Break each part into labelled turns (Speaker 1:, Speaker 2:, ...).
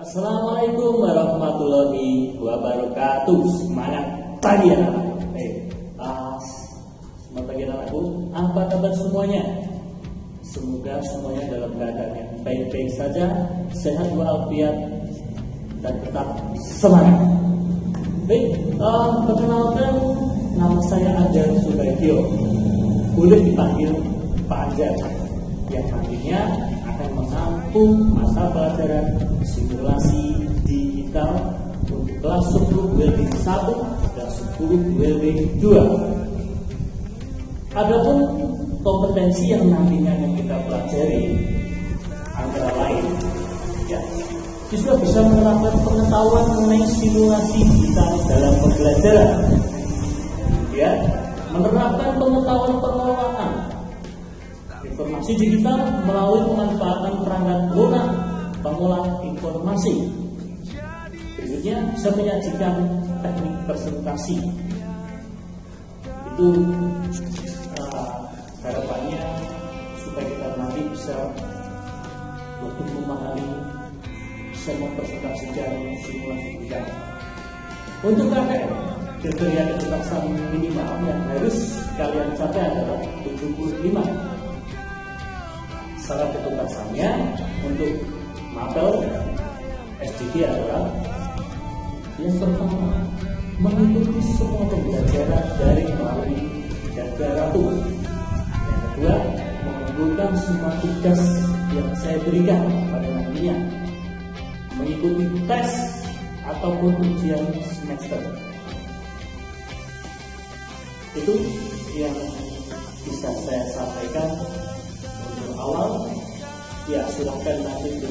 Speaker 1: Assalamualaikum warahmatullahi wabarakatuh. Semangat pagi anak. Semangat pagi anakku. Apa kabar semuanya? Semoga semuanya dalam keadaan yang baik-baik saja, sehat walafiat dan tetap semangat. Perkenalkan, nama saya Anjar Subagio. Boleh dipanggil Pak Anjar, yang nantinya akan menampung mata pelajaran simulasi digital untuk kelas 10 WLB 1 dan 10 WLB 2. Adapun kompetensi yang nantinya akan kita pelajari antara lain, siswa bisa menerapkan pengetahuan mengenai simulasi digital dalam pembelajaran, menerapkan pengetahuan pengelolaan informasi digital melalui pemanfaatan perangkat lunak pengolah informasi. Berikutnya saya menyajikan teknik presentasi. Itu harapannya supaya kita nanti bisa lebih memahami, bisa mempresentasikan simulasi digital. Untuk KKN, kriteria ketuntasan minimal yang harus kalian capai adalah 75. Syarat ketuntasannya untuk mapel SDG adalah yang pertama, mengikuti semua pembelajaran dari melalui jaga ratu. Yang kedua, mengumpulkan semua tugas yang saya berikan pada nantinya, mengikuti tes ataupun ujian semester. Itu yang bisa saya sampaikan untuk awal. Silahkan nanti di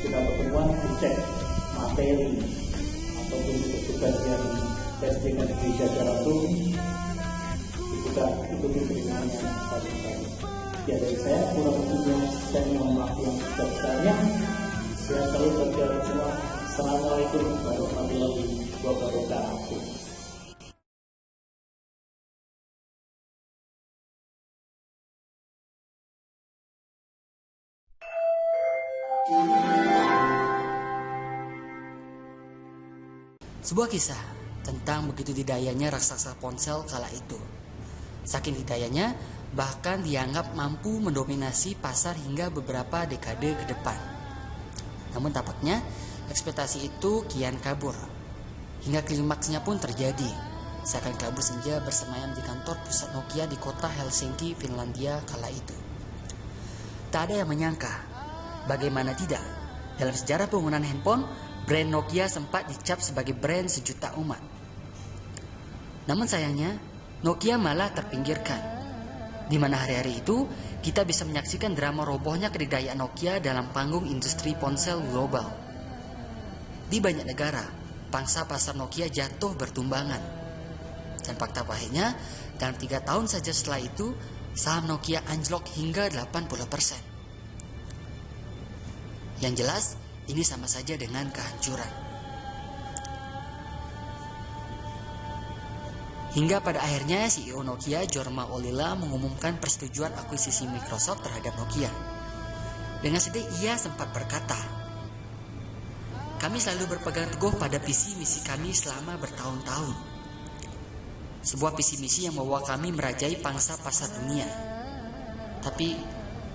Speaker 1: kita pertemuan dicek materi ataupun tugas yang tes dengan di jaga ratu, kita ikuti pertemuannya satu-satu. Dari saya kurang lebihnya saya mohon maaf yang sebesar-besarnya. Saya selalu berjalan semua. Assalamualaikum warahmatullahi wabarakatuh.
Speaker 2: Sebuah kisah tentang begitu didayanya raksasa ponsel kala itu. Saking didayanya, bahkan dianggap mampu mendominasi pasar hingga beberapa dekade ke depan. Namun tampaknya ekspektasi itu kian kabur. Hingga klimaksnya pun terjadi. Seakan kabut senja bersemayam di kantor pusat Nokia di kota Helsinki, Finlandia kala itu. Tak ada yang menyangka, bagaimana tidak, dalam sejarah penggunaan handphone, brand Nokia sempat dicap sebagai brand sejuta umat. Namun sayangnya, Nokia malah terpinggirkan. Di mana hari-hari itu, kita bisa menyaksikan drama robohnya kedikdayaan Nokia dalam panggung industri ponsel global. Di banyak negara, pangsa pasar Nokia jatuh bertumbangan. Dan fakta pahitnya, dalam 3 tahun saja setelah itu, saham Nokia anjlok hingga 80%. Yang jelas, ini sama saja dengan kehancuran. Hingga pada akhirnya CEO Nokia, Jorma Ollila, mengumumkan persetujuan akuisisi Microsoft terhadap Nokia. Dengan sedih ia sempat berkata, "Kami selalu berpegang teguh pada visi misi kami selama bertahun-tahun. Sebuah visi misi yang membawa kami merajai pangsa pasar dunia. Tapi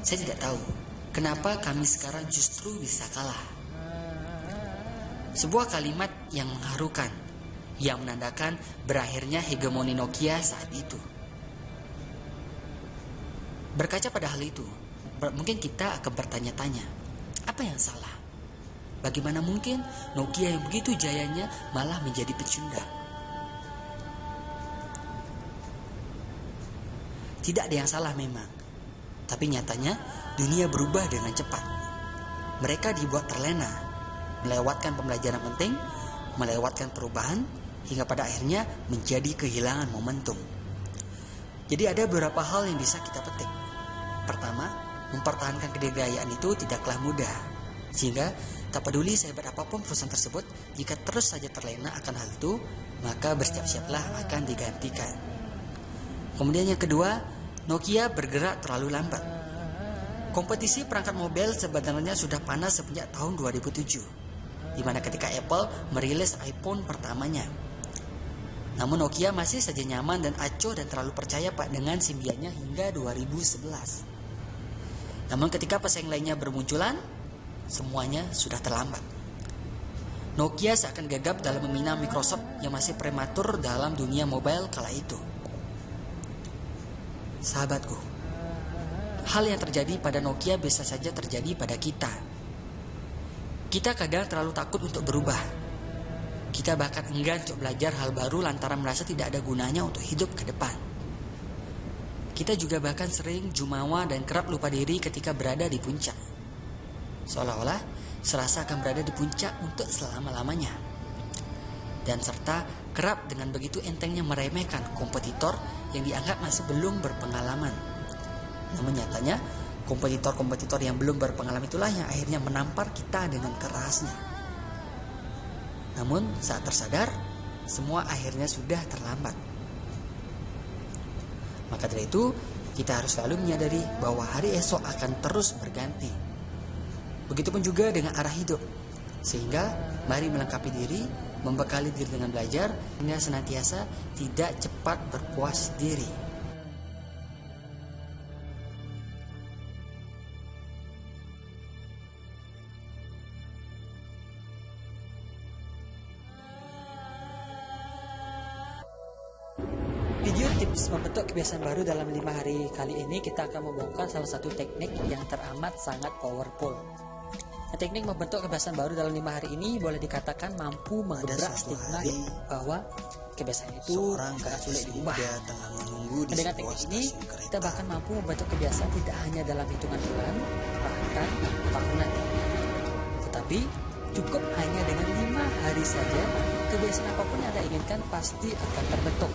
Speaker 2: saya tidak tahu kenapa kami sekarang justru bisa kalah." Sebuah kalimat yang mengharukan, yang menandakan berakhirnya hegemoni Nokia saat itu. Berkaca pada hal itu, mungkin kita akan bertanya-tanya, apa yang salah? Bagaimana mungkin Nokia yang begitu jayanya malah menjadi pecundang? Tidak ada yang salah memang, tapi nyatanya dunia berubah dengan cepat. Mereka dibuat terlena, melewatkan pembelajaran penting, melewatkan perubahan, hingga pada akhirnya menjadi kehilangan momentum. Jadi ada beberapa hal yang bisa kita petik. Pertama, mempertahankan kedikdayaan itu tidaklah mudah. Sehingga tak peduli sehebat apapun perusahaan tersebut, jika terus saja terlena akan hal itu, maka bersiap-siaplah akan digantikan. Kemudian yang kedua, Nokia bergerak terlalu lambat. Kompetisi perangkat mobile sebenarnya sudah panas sejak tahun 2007, di mana ketika Apple merilis iPhone pertamanya. Namun Nokia masih saja nyaman dan acuh dan terlalu percaya dengan Symbian-nya hingga 2011. Namun ketika pesaing lainnya bermunculan, semuanya sudah terlambat. Nokia seakan gagap dalam meminang Microsoft yang masih prematur dalam dunia mobile kala itu. Sahabatku, hal yang terjadi pada Nokia bisa saja terjadi pada kita. Kita kadang terlalu takut untuk berubah. Kita bahkan enggan untuk belajar hal baru lantaran merasa tidak ada gunanya untuk hidup ke depan. Kita juga bahkan sering jumawa dan kerap lupa diri ketika berada di puncak. Seolah-olah serasa akan berada di puncak untuk selama-lamanya. Dan serta kerap dengan begitu entengnya meremehkan kompetitor yang dianggap masih belum berpengalaman. Namun nyatanya, kompetitor-kompetitor yang belum berpengalaman itulah yang akhirnya menampar kita dengan kerasnya. Namun saat tersadar, semua akhirnya sudah terlambat. Maka dari itu, kita harus selalu menyadari bahwa hari esok akan terus berganti. Begitupun juga dengan arah hidup. Sehingga mari melengkapi diri, membekali diri dengan belajar, hingga senantiasa tidak cepat berpuas diri. Video tips membentuk kebiasaan baru dalam 5 hari kali ini kita akan membongkar salah satu teknik yang teramat sangat powerful. Teknik membentuk kebiasaan baru dalam 5 hari ini boleh dikatakan mampu menggebrak stigma bahwa kebiasaan itu sangat sulit diubah. Dengan teknik ini, kita bahkan mampu membentuk kebiasaan tidak hanya dalam hitungan bulan, bahkan tahunan. Tetapi, cukup hanya dengan 5 hari saja, kebiasaan apapun yang Anda inginkan pasti akan terbentuk.